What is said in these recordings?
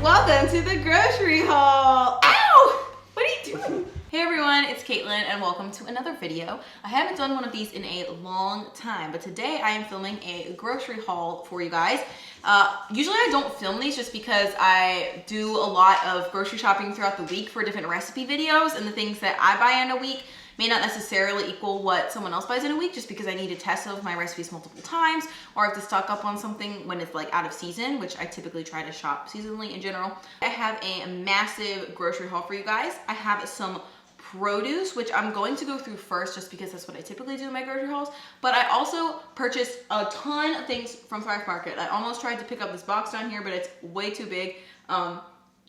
Welcome to the grocery haul. Ow! What are you doing? Hey everyone, it's Caitlin and welcome to another video. I haven't done one of these in a long time, but today I am filming a grocery haul for you guys. Usually I don't film these just because I do a lot of grocery shopping throughout the week for different recipe videos, and the things that I buy in a week may not necessarily equal what someone else buys in a week, just because I need to test some of my recipes multiple times, or I have to stock up on something when it's like out of season, which I typically try to shop seasonally in general. I have a massive grocery haul for you guys. I have some produce, which I'm going to go through first just because that's what I typically do in my grocery hauls, but I also purchased a ton of things from Thrive Market. I almost tried to pick up this box down here, but it's way too big.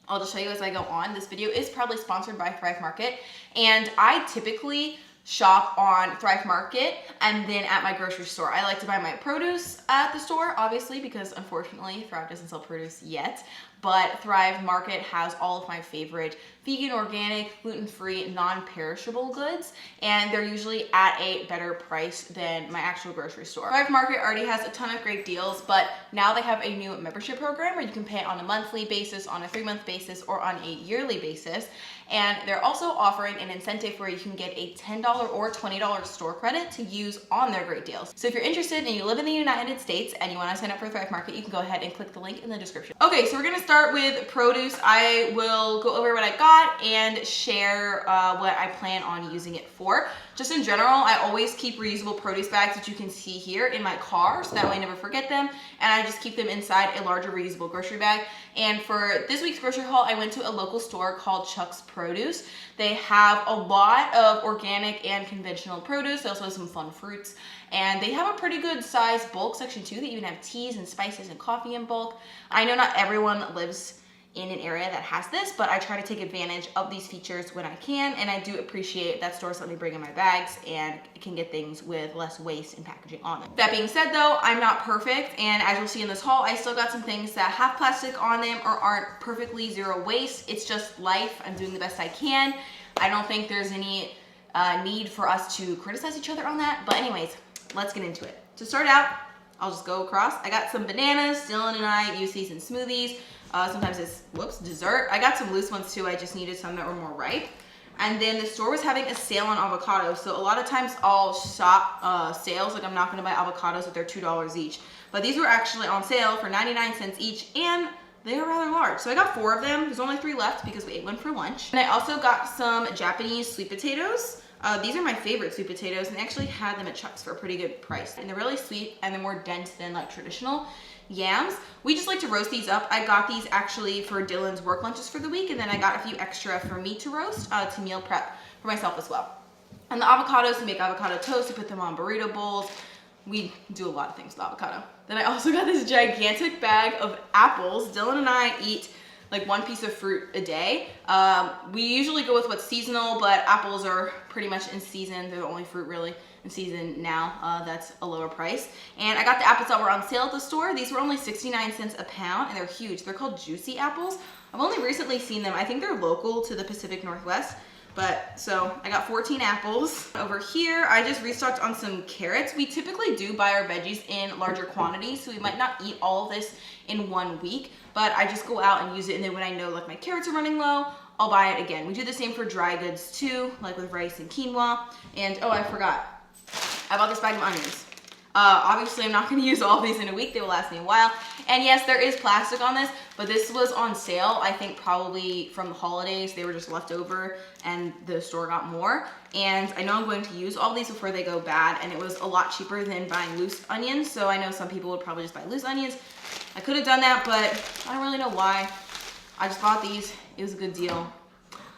I'll just show you as I go on. This video is probably sponsored by Thrive Market, and I typically shop on Thrive Market and then at my grocery store. I like to buy my produce at the store, obviously, because unfortunately Thrive doesn't sell produce yet, but Thrive Market has all of my favorite vegan, organic, gluten-free, non-perishable goods, and they're usually at a better price than my actual grocery store. Thrive Market already has a ton of great deals, but now they have a new membership program where you can pay on a monthly basis, on a 3-month basis, or on a yearly basis. And they're also offering an incentive where you can get a $10 or $20 store credit to use on their great deals. So if you're interested and you live in the United States and you want to sign up for Thrive Market, you can go ahead and click the link in the description. Okay, so we're gonna start with produce. I will go over what I got and share what I plan on using it for. Just in general, I always keep reusable produce bags, which you can see here, in my car, so that way I never forget them, and I just keep them inside a larger reusable grocery bag. And for this week's grocery haul, I went to a local store called Chuck's Produce. They have a lot of organic and conventional produce. They also have some fun fruits, and they have a pretty good size bulk section too. They even have teas and spices and coffee in bulk. I know not everyone lives in an area that has this, but I try to take advantage of these features when I can, and I do appreciate that stores let me bring in my bags and can get things with less waste and packaging on them. That being said though, I'm not perfect, and as you'll see in this haul, I still got some things that have plastic on them or aren't perfectly zero waste. It's just life. I'm doing the best I can. I don't think there's any need for us to criticize each other on that, but anyways, let's get into it. To start out, I'll just go across. I got some bananas. Dylan and I use these in smoothies. Sometimes it's, dessert. I got some loose ones too. I just needed some that were more ripe. And then the store was having a sale on avocados. So a lot of times I'll shop sales, like I'm not gonna buy avocados if they're $2 each. But these were actually on sale for 99 cents each, and they are rather large. So I got 4 of them. There's only 3 left because we ate one for lunch. And I also got some Japanese sweet potatoes. These are my favorite sweet potatoes, and I actually had them at Chuck's for a pretty good price. And they're really sweet, and they're more dense than like traditional yams. We just like to roast these up. I got these actually for Dylan's work lunches for the week, and then I got a few extra for me to roast to meal prep for myself as well. And the avocados, we make avocado toast, we put them on burrito bowls. We do a lot of things with avocado. Then I also got this gigantic bag of apples. Dylan and I eat like 1 piece of fruit a day. We usually go with what's seasonal, but apples are pretty much in season. They're the only fruit really in season now that's a lower price. And I got the apples that were on sale at the store. These were only 69 cents a pound, and they're huge. They're called juicy apples. I've only recently seen them. I think they're local to the Pacific Northwest. But so I got 14 apples. Over here, I just restocked on some carrots. We typically do buy our veggies in larger quantities, so we might not eat all of this in 1 week, but I just go out and use it, and then when I know like my carrots are running low, I'll buy it again. We do the same for dry goods too, like with rice and quinoa. And oh, I forgot. I bought this bag of onions. Obviously, I'm not going to use all of these in a week. They will last me a while. And yes, there is plastic on this, but this was on sale. I think probably from the holidays. They were just left over, and the store got more. And I know I'm going to use all these before they go bad, and it was a lot cheaper than buying loose onions. So I know some people would probably just buy loose onions. I could have done that, but I don't really know why. I just bought these. It was a good deal.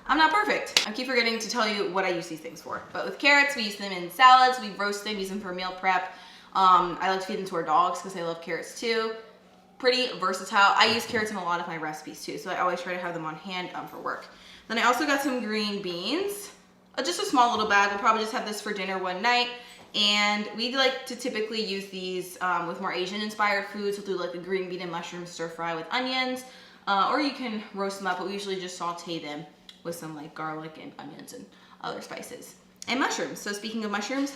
I'm not perfect. I keep forgetting to tell you what I use these things for. But with carrots, we use them in salads. We roast them, use them for meal prep. I like to feed them to our dogs because they love carrots too. Pretty versatile. I use carrots in a lot of my recipes too, so I always try to have them on hand for work. Then I also got some green beans. Just a small little bag. We'll probably just have this for dinner one night. And we like to typically use these with more Asian inspired foods. We'll do like a green bean and mushroom stir fry with onions. Or you can roast them up, but we usually just saute them with some like garlic and onions and other spices. And mushrooms. So speaking of mushrooms,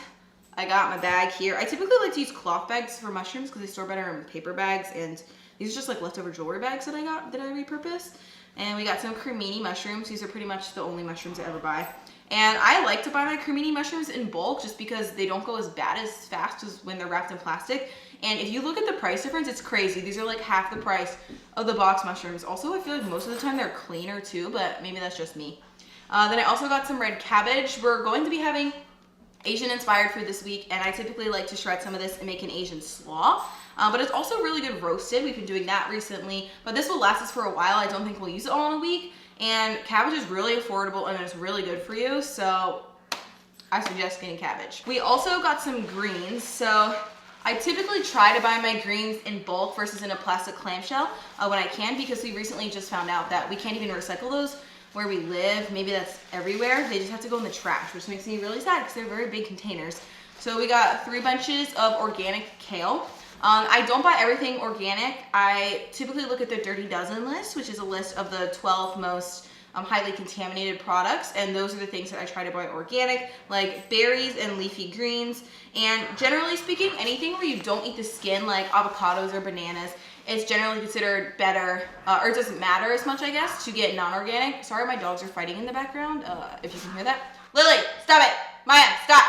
I got my bag here. I typically like to use cloth bags for mushrooms because they store better in paper bags and These are just like leftover jewelry bags that I got that I repurposed. And we got some cremini mushrooms. These are pretty much the only mushrooms I ever buy. And I like to buy my cremini mushrooms in bulk just because they don't go as bad as fast as when they're wrapped in plastic. And if you look at the price difference, it's crazy. These are like half the price of the box mushrooms. Also, I feel like most of the time they're cleaner too, but maybe that's just me. Then I also got some red cabbage. We're going to be having Asian inspired food this week, and I typically like to shred some of this and make an Asian slaw. But it's also really good roasted. We've been doing that recently, but this will last us for a while. I don't think we'll use it all in a week. And cabbage is really affordable and it's really good for you, so I suggest getting cabbage. We also got some greens. So I typically try to buy my greens in bulk versus in a plastic clamshell when I can, because we recently just found out that we can't even recycle those where we live. Maybe that's everywhere. They just have to go in the trash, which makes me really sad because they're very big containers. So we got 3 bunches of organic kale. I don't buy everything organic. I typically look at the Dirty Dozen list, which is a list of the 12 most highly contaminated products, and those are the things that I try to buy organic, like berries and leafy greens. And generally speaking, anything where you don't eat the skin, like avocados or bananas, it's generally considered better, or it doesn't matter as much, I guess, to get non-organic. Sorry, my dogs are fighting in the background, if you can hear that. Lily, stop it! Maya, stop!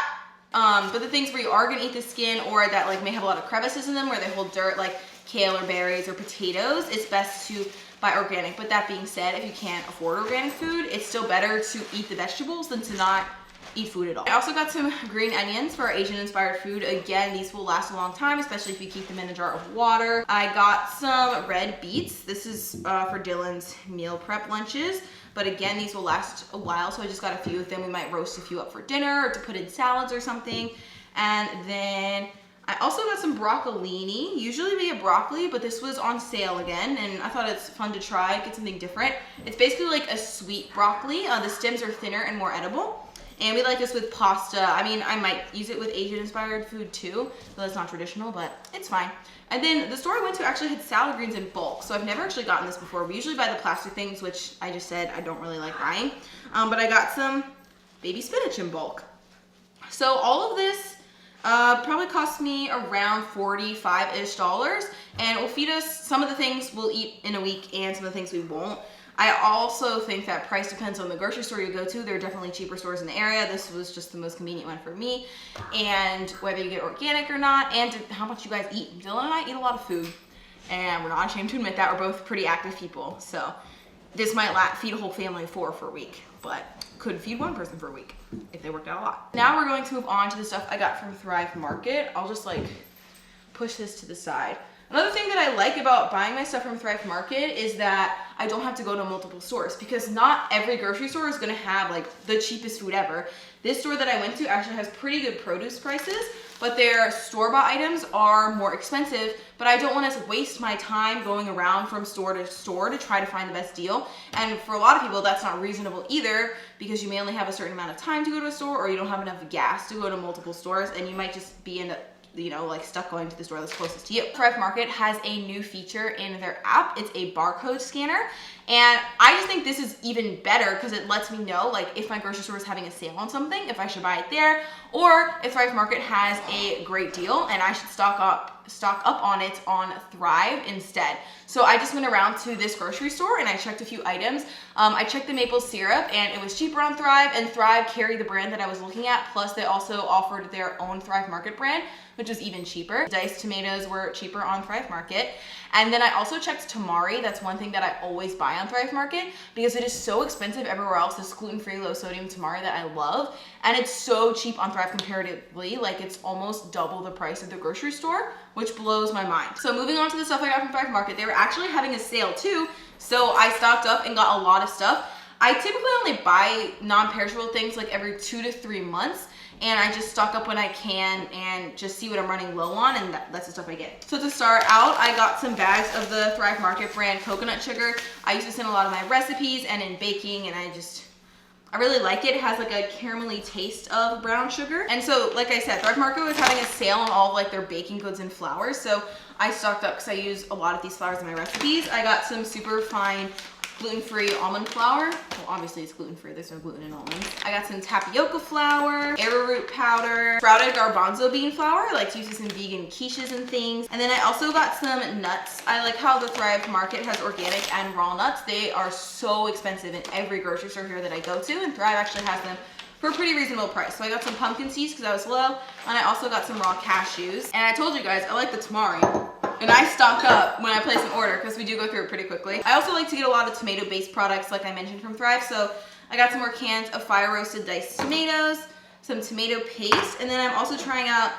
But the things where you are gonna eat the skin, or that like may have a lot of crevices in them where they hold dirt, like kale or berries or potatoes, it's best to buy organic. But that being said, if you can't afford organic food, it's still better to eat the vegetables than to not eat food at all. I also got some green onions for our Asian inspired food. Again, these will last a long time, especially if you keep them in a jar of water. I got some red beets. This is for Dylan's meal prep lunches. But again, these will last a while, so I just got a few of them. We might roast a few up for dinner or to put in salads or something. And then I also got some broccolini. Usually we get broccoli, but this was on sale again, and I thought it's fun to try, get something different. It's basically like a sweet broccoli. The stems are thinner and more edible. And we like this with pasta. I mean, I might use it with Asian inspired food too, though that's not traditional, but it's fine. And then the store I went to actually had salad greens in bulk, so I've never actually gotten this before. We usually buy the plastic things, which I just said I don't really like buying. But I got some baby spinach in bulk. So all of this probably cost me around $45-ish, and it will feed us some of the things we'll eat in a week and some of the things we won't. I also think that price depends on the grocery store you go to. There are definitely cheaper stores in the area. This was just the most convenient one for me. And whether you get organic or not, and how much you guys eat. Dylan and I eat a lot of food, and we're not ashamed to admit that. We're both pretty active people. So this might feed a whole family of 4 for a week, but could feed one person for a week if they worked out a lot. Now we're going to move on to the stuff I got from Thrive Market. I'll just like push this to the side. Another thing that I like about buying my stuff from Thrive Market is that I don't have to go to multiple stores, because not every grocery store is gonna have like the cheapest food ever. This store that I went to actually has pretty good produce prices, but their store-bought items are more expensive, but I don't want to waste my time going around from store to store to try to find the best deal. And for a lot of people, that's not reasonable either, because you may only have a certain amount of time to go to a store, or you don't have enough gas to go to multiple stores, and you might just be in a like stuck going to the store that's closest to you. Thrive Market has a new feature in their app. It's a barcode scanner. And I just think this is even better because it lets me know like if my grocery store is having a sale on something, if I should buy it there, or if Thrive Market has a great deal and I should stock up on it on Thrive instead. So I just went around to this grocery store and I checked a few items. I checked the maple syrup and it was cheaper on Thrive, and Thrive carried the brand that I was looking at. Plus they also offered their own Thrive Market brand, which was even cheaper. Diced tomatoes were cheaper on Thrive Market. And then I also checked tamari. That's one thing that I always buy on Thrive Market because it is so expensive everywhere else. This gluten-free, low-sodium tamari that I love. And it's so cheap on Thrive comparatively. Like it's almost double the price of the grocery store, which blows my mind. So moving on to the stuff I got from Thrive Market, they were actually having a sale too. So I stocked up and got a lot of stuff. I typically only buy non-perishable things like every 2 to 3 months. And I just stock up when I can and just see what I'm running low on, and that's the stuff I get. So to start out, I got some bags of the Thrive Market brand coconut sugar. I use this in a lot of my recipes and in baking, and I really like it. It has like a caramelly taste of brown sugar. And so, like I said, Thrive Market was having a sale on all of like their baking goods and flours. So I stocked up because I use a lot of these flours in my recipes. I got some super fine gluten-free almond flour. Well, obviously it's gluten-free, there's no gluten in almonds. I got some tapioca flour, arrowroot powder, sprouted garbanzo bean flour. I like to use this in vegan quiches and things. And then I also got some nuts. I like how the Thrive Market has organic and raw nuts. They are so expensive in every grocery store here that I go to, and Thrive actually has them for a pretty reasonable price. So I got some pumpkin seeds because I was low, and I also got some raw cashews. And I told you guys, I like the tamari. And I stock up when I place an order because we do go through it pretty quickly. I also like to get a lot of tomato-based products like I mentioned from Thrive. So I got some more cans of fire-roasted diced tomatoes, some tomato paste, and then I'm also trying out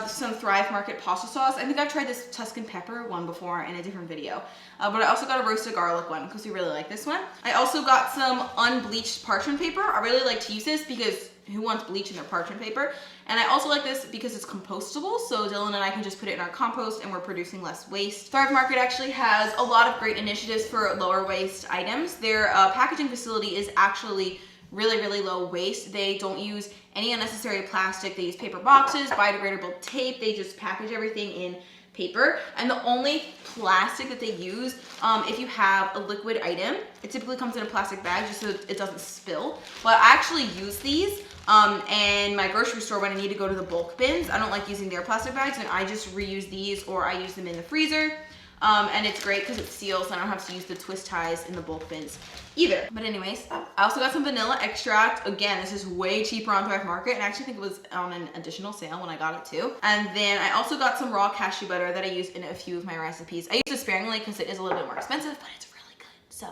some Thrive Market pasta sauce. I think I've tried this Tuscan pepper one before in a different video. But I also got a roasted garlic one because we really like this one. I also got some unbleached parchment paper. I really like to use this because who wants bleach in their parchment paper? And I also like this because it's compostable, so Dylan and I can just put it in our compost and we're producing less waste. Thrive Market actually has a lot of great initiatives for lower waste items. Their packaging facility is actually really low waste. They don't use any unnecessary plastic. They use paper boxes, biodegradable tape. They just package everything in paper. And the only plastic that they use, if you have a liquid item, it typically comes in a plastic bag just so it doesn't spill. But I actually use these in my grocery store when I need to go to the bulk bins. I don't like using their plastic bags, and I just reuse these or I use them in the freezer. And it's great because it seals, and I don't have to use the twist ties in the bulk bins either. But anyways, I also got some vanilla extract. Again, this is way cheaper on Thrive Market, and I actually think it was on an additional sale when I got it too. And then I also got some raw cashew butter that I use in a few of my recipes. I use it sparingly because it is a little bit more expensive, but it's really good. So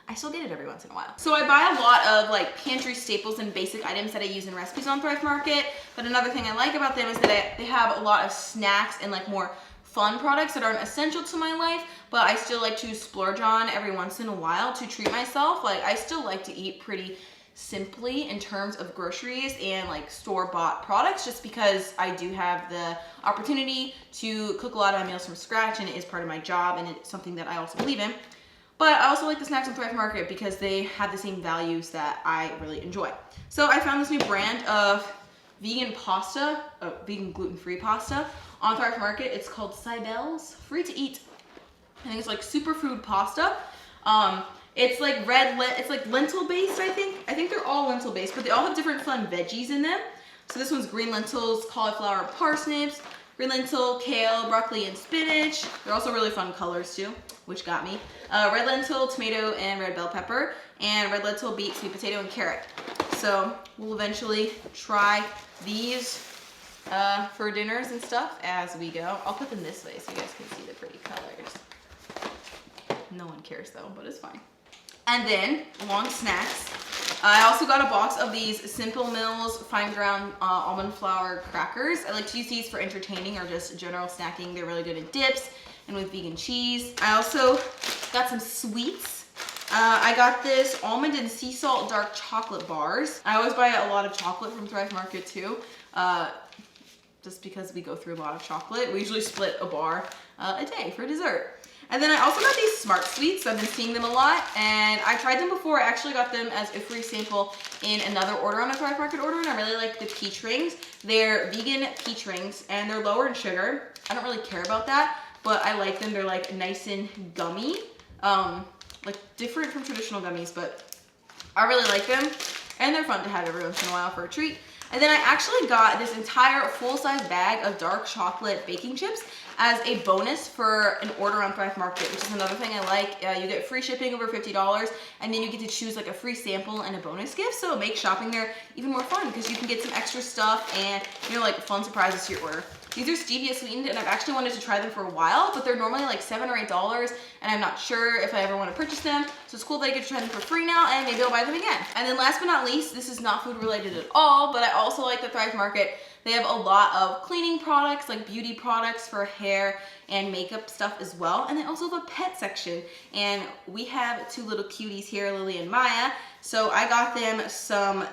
I still get it every once in a while. So I buy a lot of like pantry staples and basic items that I use in recipes on Thrive Market. But another thing I like about them is that they have a lot of snacks and like more fun products that aren't essential to my life, but I still like to splurge on every once in a while to treat myself. Like I still like to eat pretty simply in terms of groceries and like store-bought products, just because I do have the opportunity to cook a lot of my meals from scratch, and it is part of my job, and it's something that I also believe in. But I also like the snacks on Thrive Market because they have the same values that I really enjoy. So I found this new brand of vegan pasta, vegan gluten-free pasta on Thrive Market. It's called Cybel's, free to eat. I think it's like superfood pasta. It's like it's like lentil based, I think. I think they're all lentil based, but they all have different fun veggies in them. So this one's green lentils, cauliflower, parsnips, green lentil, kale, broccoli, and spinach. They're also really fun colors too, which got me. Red lentil, tomato, and red bell pepper, and red lentil, beet, sweet potato, and carrot. So we'll eventually try these for dinners and stuff as we go. I'll put them this way so you guys can see the pretty colors. No one cares though, but it's fine. And then, along snacks, I also got a box of these Simple Mills fine ground almond flour crackers. I like to use these for entertaining or just general snacking. They're really good in dips and with vegan cheese. I also got some sweets. I got this almond and sea salt dark chocolate bars. I always buy a lot of chocolate from Thrive Market too, just because we go through a lot of chocolate. We usually split a bar a day for dessert. And then I also got these Smart Sweets. I've been seeing them a lot, and I tried them before. I actually got them as a free sample in another order on a Thrive Market order, and I really like the peach rings. They're vegan peach rings, and they're lower in sugar. I don't really care about that, but I like them. They're like nice and gummy, like different from traditional gummies, but I really like them, and they're fun to have every once in a while for a treat. And then I actually got this entire full-size bag of dark chocolate baking chips as a bonus for an order on Thrive Market, which is another thing I like. You get free shipping over $50, and then you get to choose like a free sample and a bonus gift, so it makes shopping there even more fun because you can get some extra stuff and, you know, like fun surprises to your order. These are stevia sweetened, and I've actually wanted to try them for a while, but they're normally like $7 or $8, and I'm not sure if I ever want to purchase them. So it's cool that I get to try them for free now, and maybe I'll buy them again. And then last but not least, this is not food related at all, but I also like the Thrive Market. They have a lot of cleaning products, like beauty products for hair and makeup stuff as well. And they also have a pet section. And we have two little cuties here, Lily and Maya. So I got them some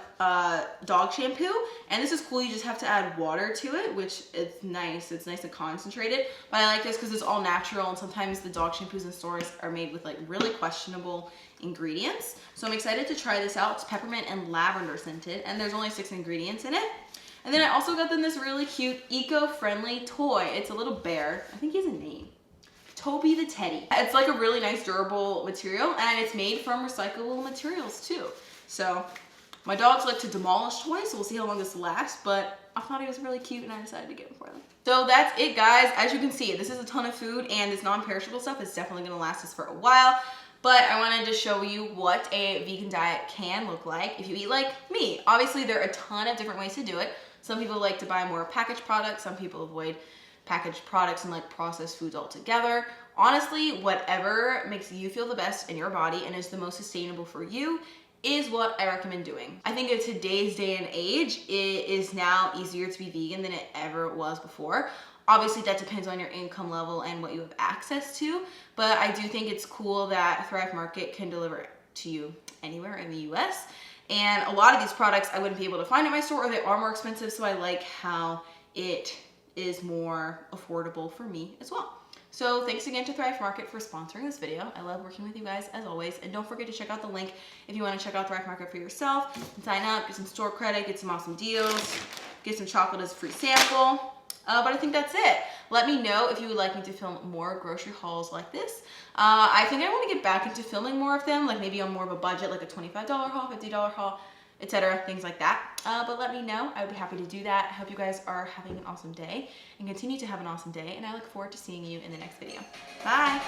dog shampoo. And this is cool, you just have to add water to it, which is nice. It's nice and concentrated. But I like this because it's all natural, and sometimes the dog shampoos in stores are made with like really questionable ingredients. So I'm excited to try this out. It's peppermint and lavender scented, and there's only 6 ingredients in it. And then I also got them this really cute eco-friendly toy. It's a little bear. I think he has a name. Toby the Teddy. It's like a really nice durable material, and it's made from recyclable materials too. So my dogs like to demolish toys, so we'll see how long this lasts, but I thought he was really cute and I decided to get him for them. So that's it, guys. As you can see, this is a ton of food, and this non-perishable stuff is definitely gonna last us for a while. But I wanted to show you what a vegan diet can look like if you eat like me. Obviously, there are a ton of different ways to do it. Some people like to buy more packaged products. Some people avoid packaged products and like processed foods altogether. Honestly, whatever makes you feel the best in your body and is the most sustainable for you is what I recommend doing. I think in today's day and age, it is now easier to be vegan than it ever was before. Obviously, that depends on your income level and what you have access to, but I do think it's cool that Thrive Market can deliver it to you anywhere in the US. And a lot of these products I wouldn't be able to find at my store, or they are more expensive, so I like how it is more affordable for me as well. So thanks again to Thrive Market for sponsoring this video. I love working with you guys as always. And don't forget to check out the link if you want to check out Thrive Market for yourself and sign up, get some store credit, get some awesome deals, get some chocolate as a free sample. But I think that's it. Let me know if you would like me to film more grocery hauls like this. I think I want to get back into filming more of them, like maybe on more of a budget, like a $25 haul, $50 haul, etc., things like that. But let me know. I would be happy to do that. I hope you guys are having an awesome day and continue to have an awesome day, and I look forward to seeing you in the next video. Bye!